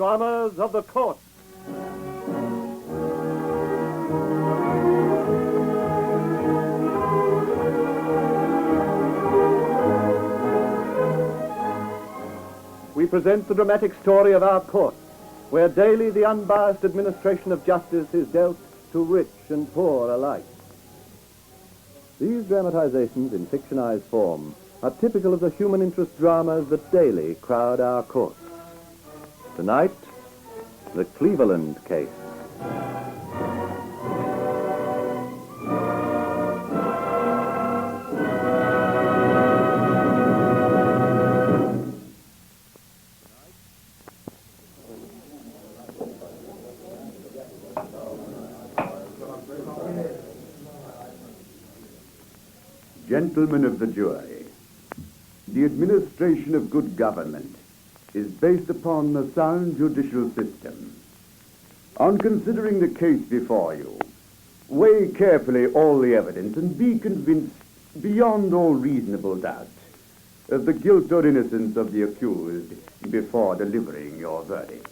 Dramas of the Court. We present the dramatic story of our court, where daily the unbiased administration of justice is dealt to rich and poor alike. These dramatizations in fictionized form are typical of the human interest dramas that daily crowd our courts. Tonight, the Cleverland case. Gentlemen of the jury, the administration of good government is based upon a sound judicial system. On considering the case before you, weigh carefully all the evidence and be convinced beyond all reasonable doubt of the guilt or innocence of the accused before delivering your verdict.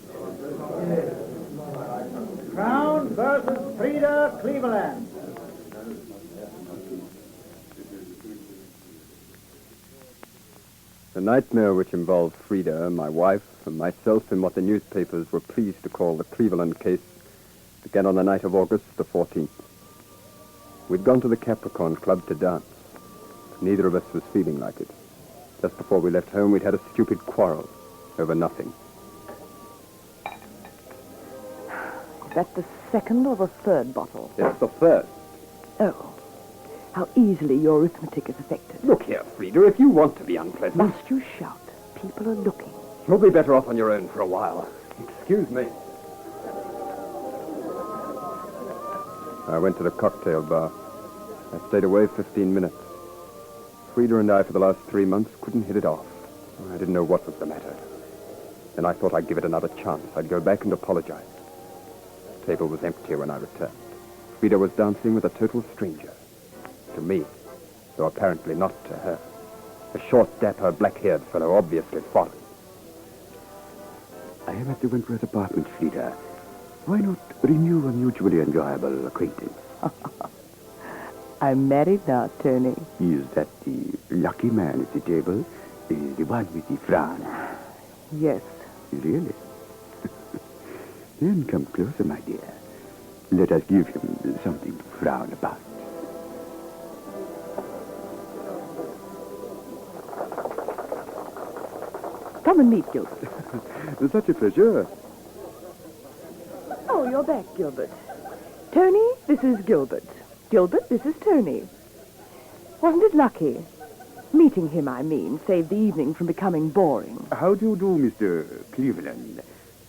Crown versus Frida Cleverland. The nightmare which involved Frida, my wife, and myself in what the newspapers were pleased to call the Cleverland case began on the night of August the 14th. We'd gone to the Capricorn Club to dance. Neither of us was feeling like it. Just before we left home, we'd had a stupid quarrel over nothing. Is that the second or the third bottle? It's the first. Oh. How easily your arithmetic is affected. Look here, Frida, if you want to be unpleasant... Must you shout? People are looking. You'll be better off on your own for a while. Excuse me. I went to the cocktail bar. I stayed away 15 minutes. Frida and I, for the last 3 months, couldn't hit it off. I didn't know what was the matter. Then I thought I'd give it another chance. I'd go back and apologize. The table was empty when I returned. Frida was dancing with a total stranger. To me, though apparently not to her. A short, dapper, black-haired fellow, obviously foreign. I am at the Wentworth apartments, Frida. Why not renew a mutually enjoyable acquaintance? I'm married now, Tony. Is that the lucky man at the table? The one with the frown? Yes. Really? Then come closer, my dear. Let us give him something to frown about. Come and meet Gilbert. Such a pleasure. Oh, you're back, Gilbert. Tony, this is Gilbert. Gilbert, this is Tony. Wasn't it lucky? Meeting him, I mean, saved the evening from becoming boring. How do you do, Mr. Cleveland?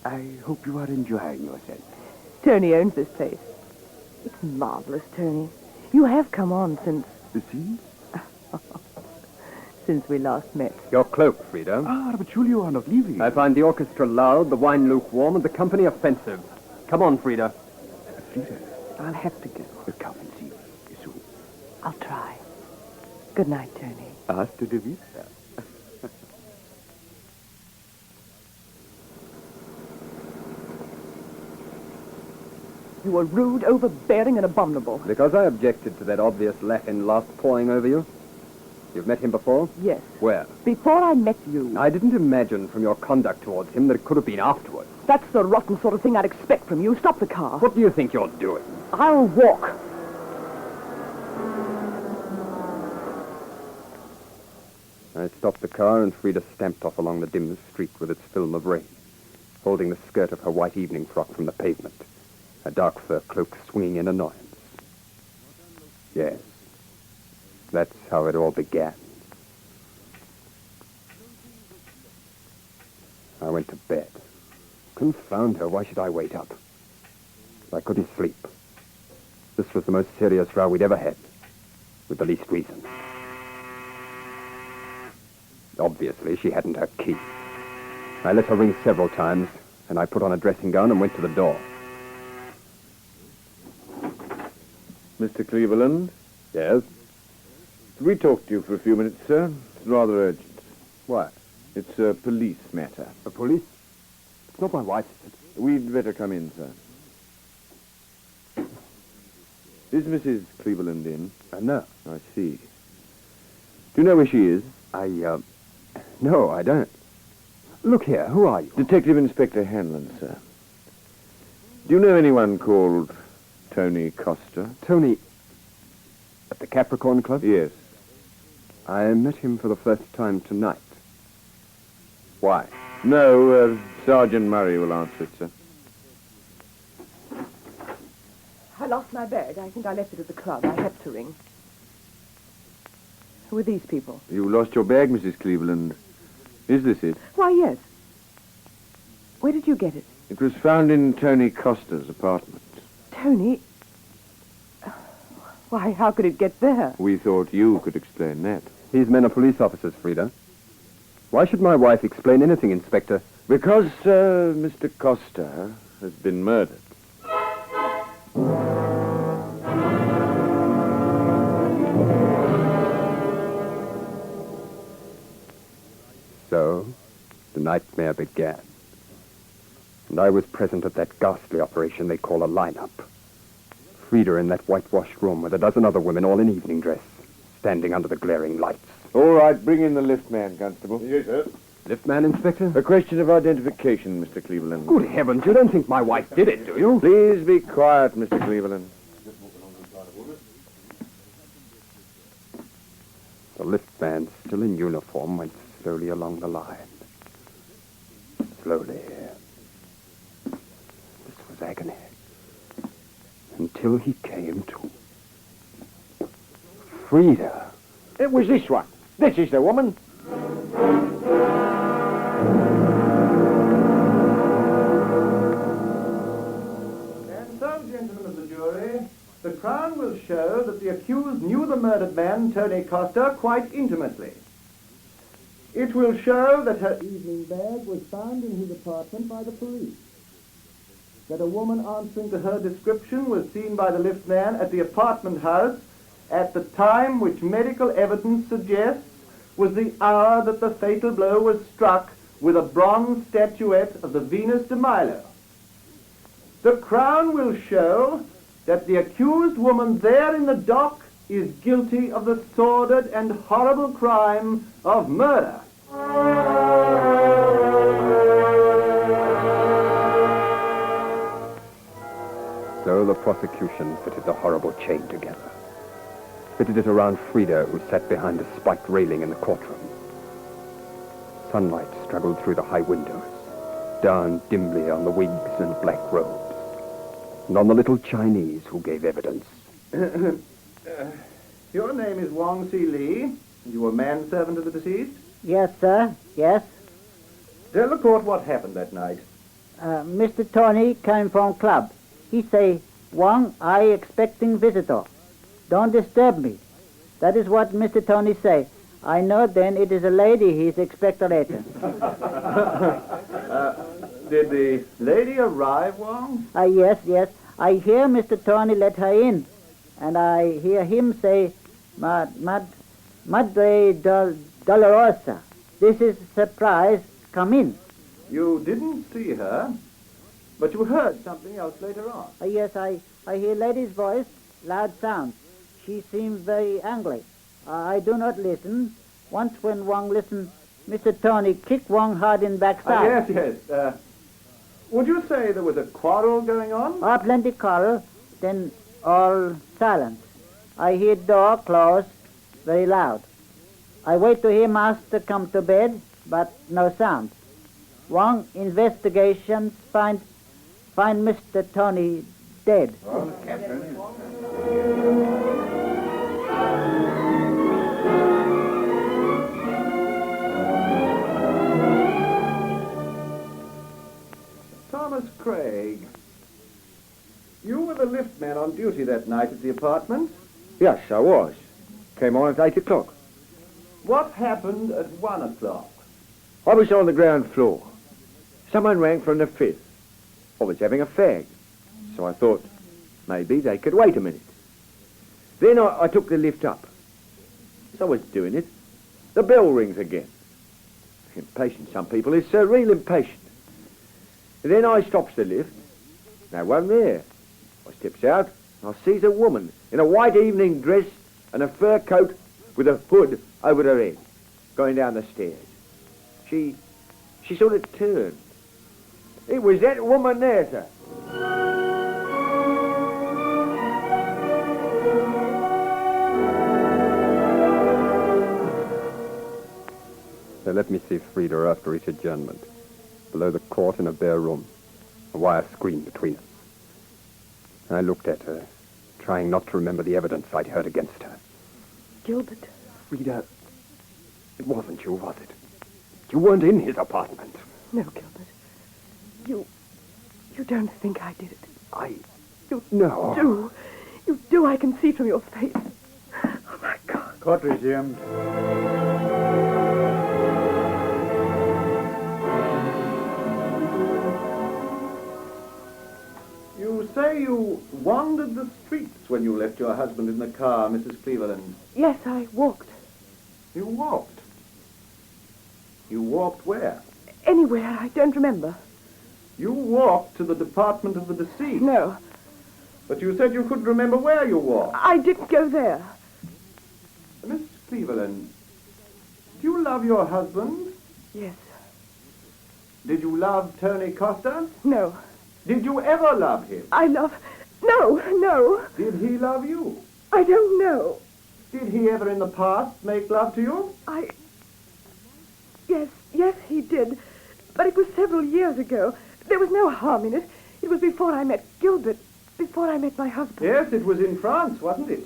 I hope you are enjoying yourself. Tony owns this place. It's marvelous, Tony. You have come on since... See? Since we last met. Your cloak, Frida. Ah, but surely you are not leaving. I find the orchestra loud, the wine lukewarm, and the company offensive. Come on, Frida. Frida, I'll have to go. come and see me soon. I'll try. Good night, Tony. Hasta la vista. You were rude, overbearing, and abominable. Because I objected to that obvious Latin laugh pawing over you. You've met him before? Yes. Where? Before I met you. I didn't imagine from your conduct towards him that it could have been afterwards. That's the rotten sort of thing I'd expect from you. Stop the car. What do you think you're doing? I'll walk. I stopped the car and Frida stamped off along the dim street with its film of rain, holding the skirt of her white evening frock from the pavement, a dark fur cloak swinging in annoyance. Yes, that's how it all began. I went to bed. Confound her, why should I wait up? I couldn't sleep. This was the most serious row we'd ever had, with the least reason. Obviously, she hadn't her key. I let her ring several times, and I put on a dressing gown and went to the door. Mr. Cleverland? Yes? Could we talk to you for a few minutes, sir? It's rather urgent. What? It's a police matter. The police? It's not my wife, is it? We'd better come in, sir. Is Mrs. Cleverland in? No. I see. Do you know where she is? No, I don't. Look here, who are you? Detective Inspector Hanlon, sir. Do you know anyone called Tony Costa? Tony, at the Capricorn Club? Yes. I met him for the first time tonight. Why? No, Sergeant Murray will answer it, sir. I lost my bag. I think I left it at the club. I had to ring. Who are these people? You lost your bag, Mrs. Cleveland. Is this it? Why, yes. Where did you get it? It was found in Tony Costa's apartment. Tony? Why, how could it get there? We thought you could explain that. These men are police officers, Frida. Why should my wife explain anything, Inspector? Because Mr. Costa has been murdered. So, the nightmare began. And I was present at that ghastly operation they call a lineup. Frida in that whitewashed room with a dozen other women all in evening dress, standing under the glaring lights. All right, bring in the lift man, Constable. Yes, sir. Lift man, Inspector? A question of identification, Mr. Cleveland. Good heavens, you don't think my wife did it, do you? Please be quiet, Mr. Cleveland. The lift man, still in uniform, went slowly along the line. Slowly. This was agony. Until he came to. Frida. It was this one. This is the woman. And so, gentlemen of the jury, the Crown will show that the accused knew the murdered man, Tony Costa, quite intimately. It will show that her evening bag was found in his apartment by the police. That a woman answering to her description was seen by the lift man at the apartment house at the time which medical evidence suggests was the hour that the fatal blow was struck with a bronze statuette of the Venus de Milo. The Crown will show that the accused woman there in the dock is guilty of the sordid and horrible crime of murder. So the prosecution fitted the horrible chain together. Fitted it around Frida, who sat behind a spiked railing in the courtroom. Sunlight struggled through the high windows, down dimly on the wigs and black robes, and on the little Chinese who gave evidence. Your name is Wong Si Lee. You were manservant of the deceased? Yes, sir. Yes. Tell the court what happened that night. Mr. Tony came from club. He say, Wong, I expecting visitor. Don't disturb me. That is what Mr. Tony say. I know then it is a lady he's expecting later. Did the lady arrive, Wong? Yes, yes. I hear Mr. Tony let her in. And I hear him say, Madre Dolorosa. This is surprise. Come in. You didn't see her, but you heard something else later on. Yes, I hear lady's voice, loud sound. She seems very angry. I do not listen. Once when Wong listen, Mr. Tony kick Wong hard in backside. Yes. Would you say there was a quarrel going on? Plenty quarrel, then all silence. I hear door close, very loud. I wait to hear master come to bed, but no sound. Wong investigations find Mr. Tony dead. Thomas Craig. You were the liftman on duty that night at the apartment. Yes, I was. Came on at 8 o'clock. What happened at 1 o'clock? I was on the ground floor. Someone rang from the fifth. I was having a fag, so I thought maybe they could wait a minute. Then I took the lift up. As I was doing it, the bell rings again. Impatient, some people is, real impatient. Then I stops the lift. No one there. I steps out and I sees a woman in a white evening dress and a fur coat with a hood over her head going down the stairs. She sort of turned. It was that woman there, sir. They let me see Frida after each adjournment. Below the court in a bare room. A wire screen between us. I looked at her, trying not to remember the evidence I'd heard against her. Gilbert. Frida, it wasn't you, was it? You weren't in his apartment. No, Gilbert. You don't think I did it. You No. do. You do. I can see from your face. Oh, my God. Court resumed. You say you wandered the streets when you left your husband in the car, Mrs. Cleverland. Yes, I walked. You walked? You walked where? Anywhere. I don't remember. You walked to the department of the deceased. No. But you said you couldn't remember where you walked. I didn't go there. Miss Cleveland, do you love your husband? Yes. Did you love Tony Costa? No. Did you ever love him? I love... No. Did he love you? I don't know. Did he ever in the past make love to you? Yes, he did. But it was several years ago. There was no harm in it. It was before I met Gilbert. Before I met my husband. Yes, it was in France, wasn't it?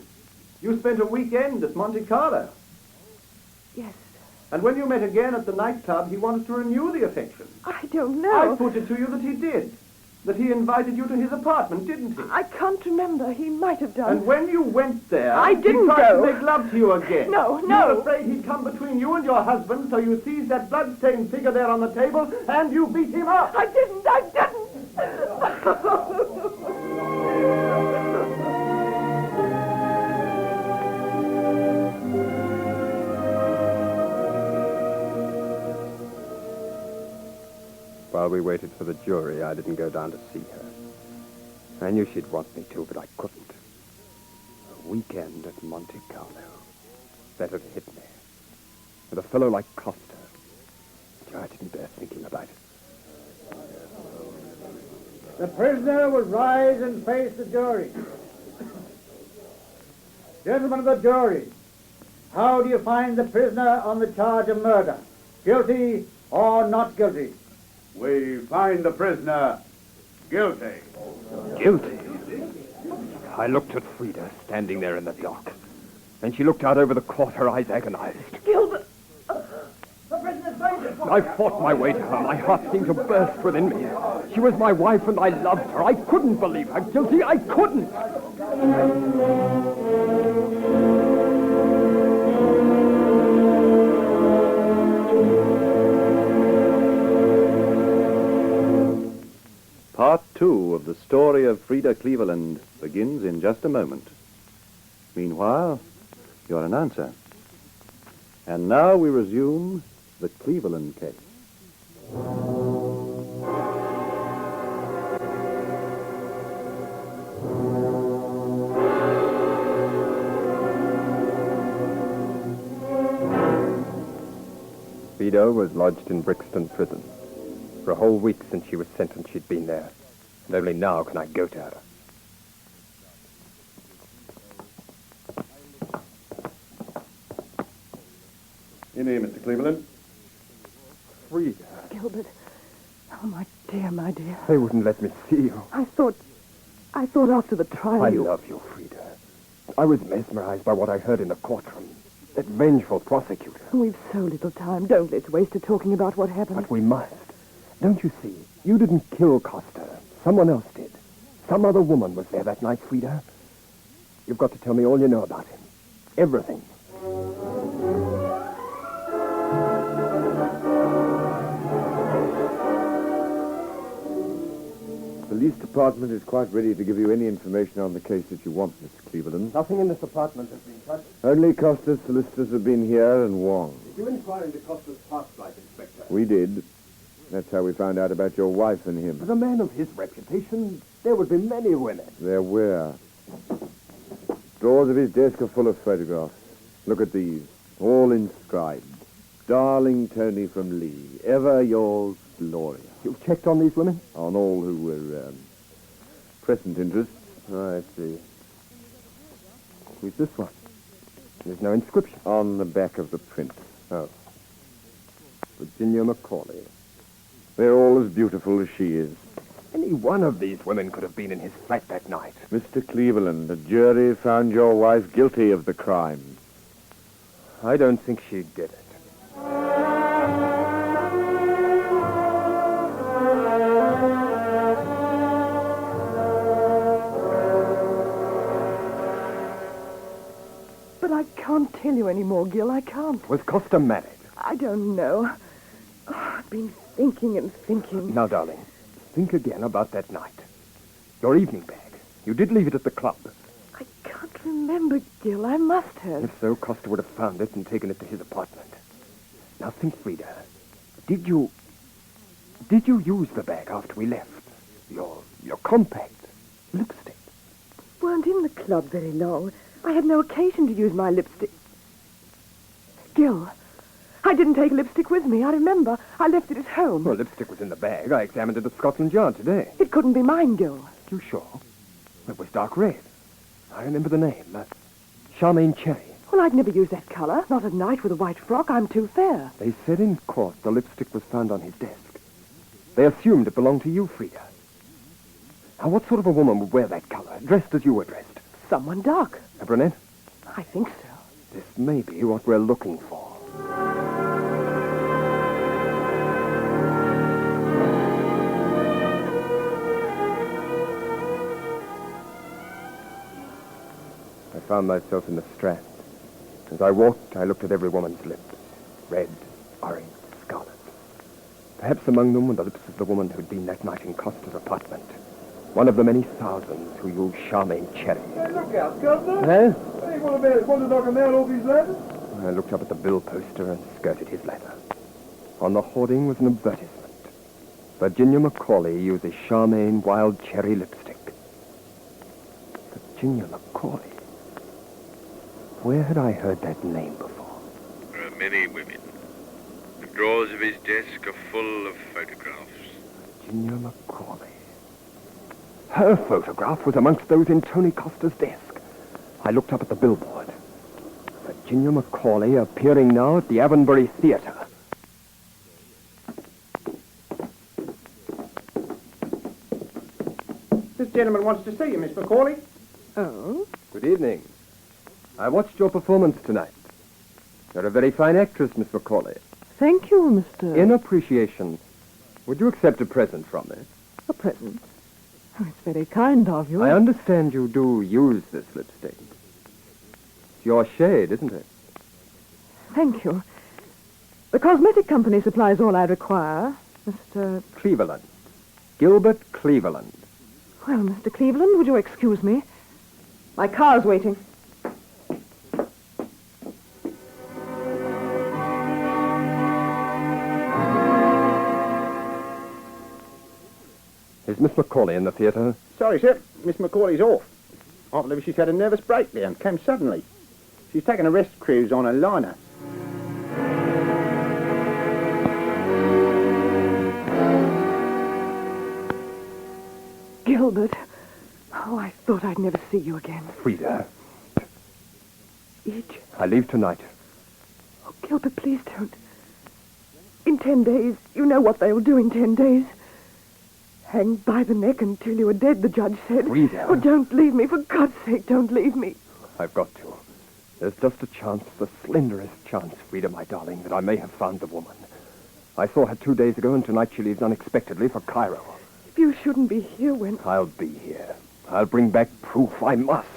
You spent a weekend at Monte Carlo. Yes. And when you met again at the nightclub, he wanted to renew the affection. I don't know. I put it to you that he did. That he invited you to his apartment, didn't he? I can't remember. He might have done. And when you went there, I didn't he tried go. to make love to you again. No. You were afraid he'd come between you and your husband, so you seized that blood-stained figure there on the table, and you beat him up. I didn't. While we waited for the jury, I didn't go down to see her. I knew she'd want me to, but I couldn't. A weekend at Monte Carlo. That had hit me. With a fellow like Costa. I didn't bear thinking about it. The prisoner will rise and face the jury. Gentlemen of the jury, how do you find the prisoner on the charge of murder? Guilty or not guilty? We find the prisoner guilty. Guilty? I looked at Frida, standing there in the dock. And she looked out over the court, her eyes agonized. Gilbert! The prisoner's going to... I fought my way to her. My heart seemed to burst within me. She was my wife and I loved her. I couldn't believe her guilty. I couldn't. Part 2 of the story of Frida Cleverland begins in just a moment. Meanwhile, your announcer. And now we resume the Cleveland case. Frida was lodged in Brixton Prison. For a whole week since she was sentenced, she'd been there. And only now can I go to her. In here, Mr. Cleveland. Frida. Gilbert. Oh, my dear. They wouldn't let me see you. I thought after the trial I love you, Frida. I was mesmerized by what I heard in the courtroom. That vengeful prosecutor. We've so little time. Don't let's waste it talking about what happened. But we must. Don't you see? You didn't kill Costa. Someone else did. Some other woman was there that night, Frida. You've got to tell me all you know about him. Everything. The police department is quite ready to give you any information on the case that you want, Mr. Cleveland. Nothing in this apartment has been touched. Only Costa's solicitors have been here and Wong. Did you inquire into Costa's past life, Inspector? We did. That's how we found out about your wife and him. As a man of his reputation, there would be many women. There were. Drawers of his desk are full of photographs. Look at these, all inscribed. Darling Tony from Lee, ever yours, Gloria. You've checked on these women? On all who were, present interests. Oh, I see. Who's this one? There's no inscription. On the back of the print. Oh. Virginia Macaulay. They're all as beautiful as she is. Any one of these women could have been in his flat that night. Mr. Cleverland, the jury found your wife guilty of the crime. I don't think she did it. But I can't tell you any more, Gil. I can't. Was Costa married? I don't know. Oh, I've been thinking and thinking. Now, darling, think again about that night. Your evening bag. You did leave it at the club. I can't remember, Gil. I must have. If so, Costa would have found it and taken it to his apartment. Now think, Frida. Did you use the bag after we left? Your compact lipstick. Weren't in the club very long. I had no occasion to use my lipstick. Gil, I didn't take lipstick with me. I remember. I left it at home. Well, lipstick was in the bag. I examined it at Scotland Yard today. It couldn't be mine, Gil. You sure? It was dark red. I remember the name. Charmaine Cherry. Well, I'd never use that colour. Not at night with a white frock. I'm too fair. They said in court the lipstick was found on his desk. They assumed it belonged to you, Frida. Now, what sort of a woman would wear that colour, dressed as you were dressed? Someone dark. A brunette? I think so. This may be what we're looking for. I found myself in the Strand. As I walked, I looked at every woman's lips. Red, orange, scarlet. Perhaps among them were the lips of the woman who'd been that night in Costa's apartment. One of the many thousands who used Charmaine Cherry. Hey, look out, Governor. Huh? Hey, want to knock a man off his ladder? I looked up at the bill poster and skirted his ladder. On the hoarding was an advertisement. Virginia Macaulay uses Charmaine Wild Cherry lipstick. Virginia Macaulay. Where had I heard that name before? There are many women. The drawers of his desk are full of photographs. Virginia Macaulay. Her photograph was amongst those in Tony Costa's desk. I looked up at the billboard. Virginia Macaulay appearing now at the Avonbury Theatre. This gentleman wants to see you, Miss Macaulay. Oh? Good evening. I watched your performance tonight. You're a very fine actress, Miss Macaulay. Thank you, Mr. In appreciation, would you accept a present from me? A present. Oh, it's very kind of you. I understand you do use this lipstick. It's your shade, isn't it? Thank you. The cosmetic company supplies all I require, Mr. Cleverland. Gilbert Cleverland. Well, Mr. Cleveland, would you excuse me? My car's waiting. Is Miss Macaulay in the theatre? Sorry, sir. Miss Macaulay's off. I believe she's had a nervous breakdown. Came suddenly. She's taken a rest cruise on a liner. Gilbert. Oh, I thought I'd never see you again. Frida. Each. I leave tonight. Oh, Gilbert, please don't. In 10 days, you know what they'll do in 10 days. Hang by the neck until you are dead, the judge said. Frida. Oh, don't leave me. For God's sake, don't leave me. I've got to. There's just a chance, the slenderest chance, Frida, my darling, that I may have found the woman. I saw her 2 days ago, and tonight she leaves unexpectedly for Cairo. If you shouldn't be here when... I'll be here. I'll bring back proof. I must.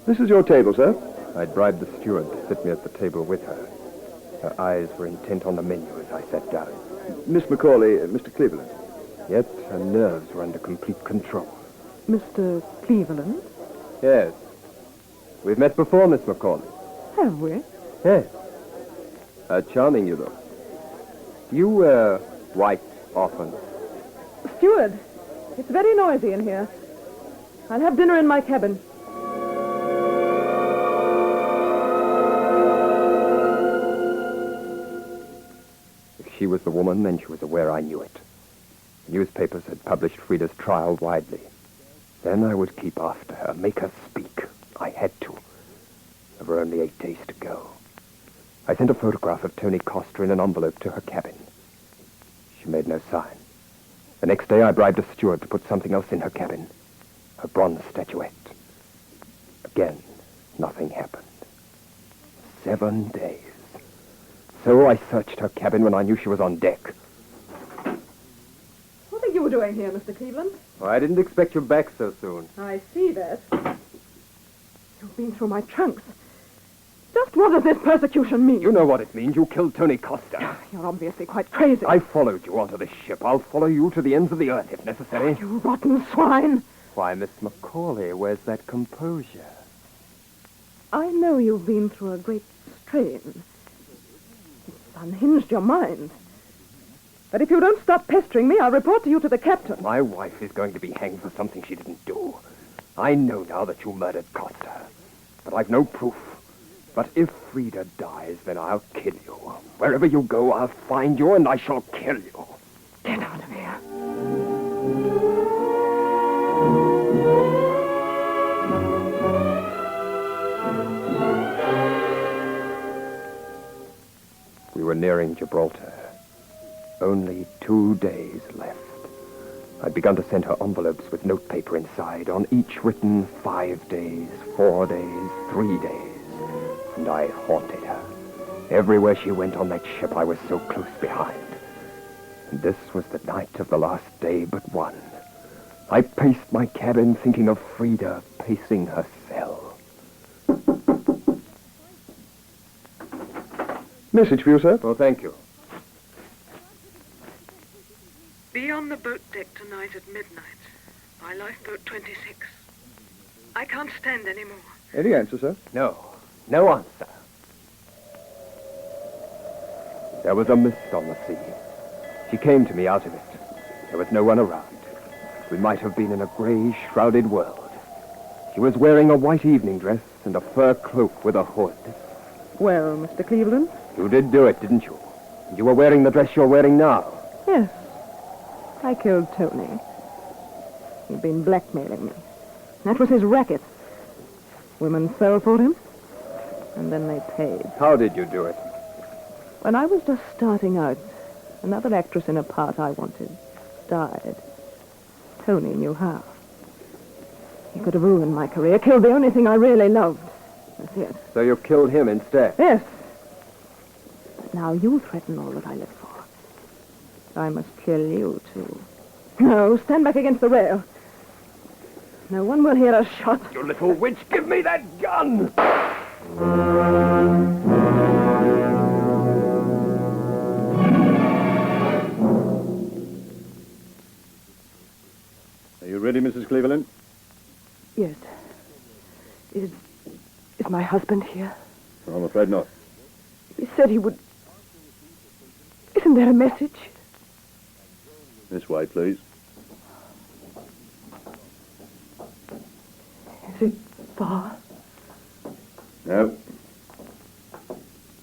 This is your table, sir. I'd bribed the steward to sit me at the table with her. Her eyes were intent on the menu as I sat down. Miss Macaulay, Mr. Cleveland. Yet her nerves were under complete control. Mr. Cleveland? Yes. We've met before, Miss Macaulay. Have we? Yes. How charming you look. Do you wear white often? Steward, it's very noisy in here. I'll have dinner in my cabin. If she was the woman, then she was aware I knew it. The newspapers had published Frida's trial widely. Then I would keep after her, make her speak. I had to. There were only 8 days to go. I sent a photograph of Tony Costa in an envelope to her cabin. She made no sign. The next day I bribed a steward to put something else in her cabin. A bronze statuette. Again, nothing happened. 7 days. So I searched her cabin when I knew she was on deck. What are you doing here, Mr. Cleveland? Oh, I didn't expect you back so soon. I see that. You've been through my trunks. Just what does this persecution mean? You know what it means. You killed Tony Costa. You're obviously quite crazy. I followed you onto this ship. I'll follow you to the ends of the earth if necessary. You rotten swine. Why, Miss Macaulay, where's that composure? I know you've been through a great strain. It's unhinged your mind. But if you don't stop pestering me, I'll report to you to the captain. My wife is going to be hanged for something she didn't do. I know now that you murdered Costa, but I've no proof. But if Frida dies, then I'll kill you. Wherever you go, I'll find you and I shall kill you. Get out of here. We were nearing Gibraltar. Only 2 days left. I'd begun to send her envelopes with notepaper inside, on each written 5 days, 4 days, 3 days. And I haunted her. Everywhere she went on that ship, I was so close behind. And this was the night of the last day but one. I paced my cabin thinking of Frida pacing her cell. Message for you, sir. Oh, thank you. Be on the boat deck tonight at midnight by lifeboat 26. I can't stand any more. Any answer, sir? No answer. There was a mist on the sea. She came to me out of it. There was no one around. We might have been in a gray, shrouded world. She was wearing a white evening dress and a fur cloak with a hood. Well, Mr. Cleveland? You did do it, didn't you? And you were wearing the dress you're wearing now. Yes. I killed Tony. He'd been blackmailing me. That was his racket. Women fell for him, and then they paid. How did you do it? When I was just starting out, another actress in a part I wanted died. Tony knew how. He could have ruined my career, killed the only thing I really loved. That's it. So you killed him instead? Yes. But now you threaten all that I live for. I must kill you, too. No, stand back against the rail. No one will hear a shot. You little witch, give me that gun! Are you ready, Mrs. Cleveland? Yes. Is my husband here? I'm afraid not. He said he would... Isn't there a message? This way, please. Is it far? No.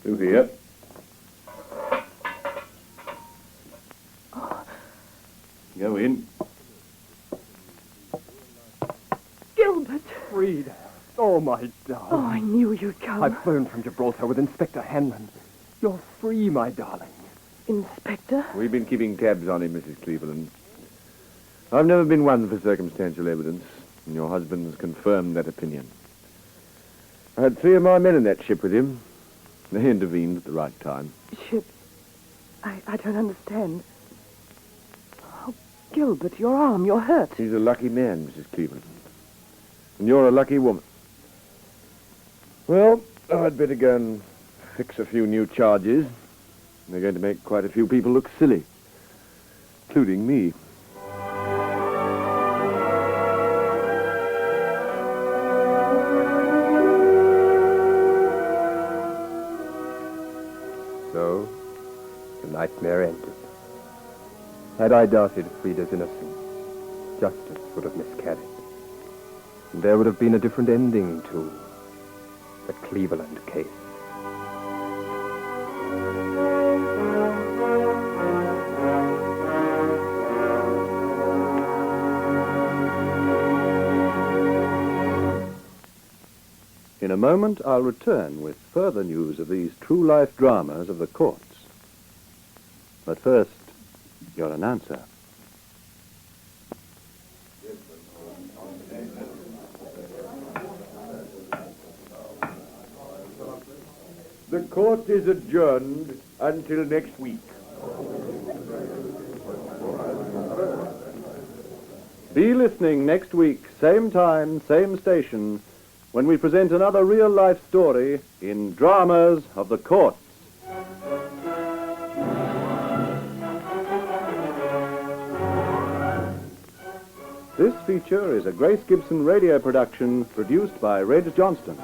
Through here. Go in. Gilbert! Frida. Oh, my darling. Oh, I knew you'd come. I've flown from Gibraltar with Inspector Hanlon. You're free, my darling. Inspector? We've been keeping tabs on him, Mrs. Cleveland. I've never been one for circumstantial evidence, and your husband's confirmed that opinion. I had 3 of my men in that ship with him. They intervened at the right time. Ship? I don't understand. Oh, Gilbert, your arm, you're hurt. He's a lucky man, Mrs. Cleveland. And you're a lucky woman. Well, I'd better go and fix a few new charges. They're going to make quite a few people look silly, including me. Had I doubted Frida's innocence, justice would have miscarried. And there would have been a different ending to the Cleverland case. In a moment, I'll return with further news of these true-life dramas of the courts. But first, your announcer. The court is adjourned until next week. Be listening next week, same time, same station, when we present another real-life story in Dramas of the Courts. This feature is a Grace Gibson radio production produced by Reg Johnston.